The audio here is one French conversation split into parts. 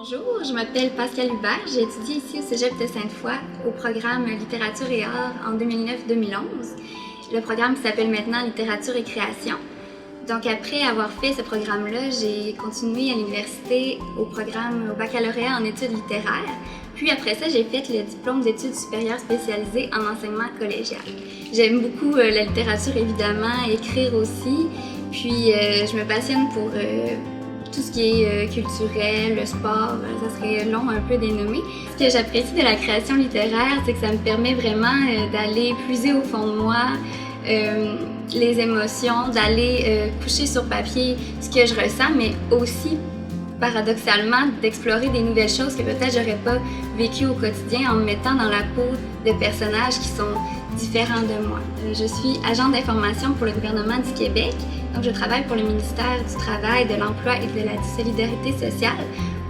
Bonjour, je m'appelle Pascal Hubert. J'ai étudié ici au Cégep de Sainte-Foy au programme Littérature et Arts en 2009-2011. Le programme s'appelle maintenant Littérature et Création. Donc après avoir fait ce programme-là, j'ai continué à l'université au programme au baccalauréat en études littéraires. Puis après ça, j'ai fait le diplôme d'études supérieures spécialisées en enseignement collégial. J'aime beaucoup la littérature évidemment, écrire aussi. Puis je me passionne pour tout ce qui est culturel, le sport, ça serait long un peu d'énumérer. Ce que j'apprécie de la création littéraire, c'est que ça me permet vraiment d'aller puiser au fond de moi les émotions, d'aller coucher sur papier ce que je ressens, mais aussi paradoxalement d'explorer des nouvelles choses que peut-être j'aurais pas vécues au quotidien en me mettant dans la peau de personnages qui sont différents de moi. Je suis agent d'information pour le gouvernement du Québec, donc je travaille pour le ministère du Travail, de l'Emploi et de la Solidarité sociale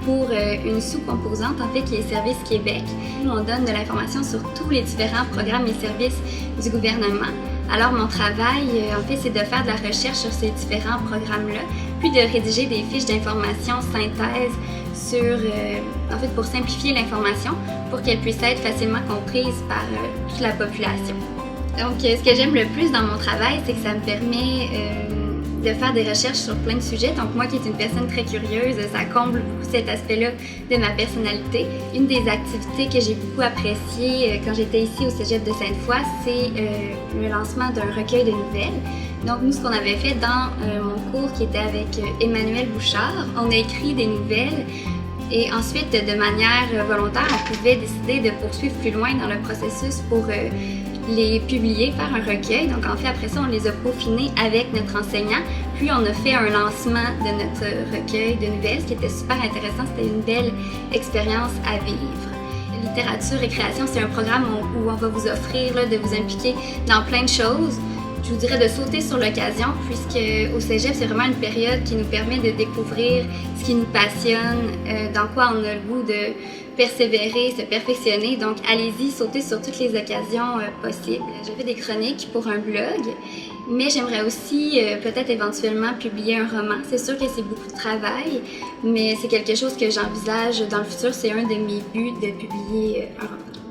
pour une sous-composante en fait qui est Service Québec. On donne de l'information sur tous les différents programmes et services du gouvernement. Alors mon travail, en fait, c'est de faire de la recherche sur ces différents programmes-là, puis de rédiger des fiches d'information synthèse sur, en fait, pour simplifier l'information, pour qu'elle puisse être facilement comprise par toute la population. Donc, ce que j'aime le plus dans mon travail, c'est que ça me permet de faire des recherches sur plein de sujets. Donc moi qui est une personne très curieuse, ça comble beaucoup cet aspect-là de ma personnalité. Une des activités que j'ai beaucoup appréciées quand j'étais ici au Cégep de Sainte-Foy, c'est le lancement d'un recueil de nouvelles. Donc nous, ce qu'on avait fait dans mon cours qui était avec Emmanuel Bouchard, on a écrit des nouvelles et ensuite, de manière volontaire, on pouvait décider de poursuivre plus loin dans le processus pour les publier, faire un recueil. Donc en fait, après ça, on les a peaufinés avec notre enseignant. Puis on a fait un lancement de notre recueil de nouvelles, ce qui était super intéressant. C'était une belle expérience à vivre. Littérature et création, c'est un programme où on va vous offrir de vous impliquer dans plein de choses. Je vous dirais de sauter sur l'occasion, puisque au Cégep, c'est vraiment une période qui nous permet de découvrir ce qui nous passionne, dans quoi on a le goût de persévérer, se perfectionner. Donc, allez-y, sautez sur toutes les occasions possibles. J'ai fait des chroniques pour un blog, mais j'aimerais aussi peut-être éventuellement publier un roman. C'est sûr que c'est beaucoup de travail, mais c'est quelque chose que j'envisage dans le futur. C'est un de mes buts de publier un roman.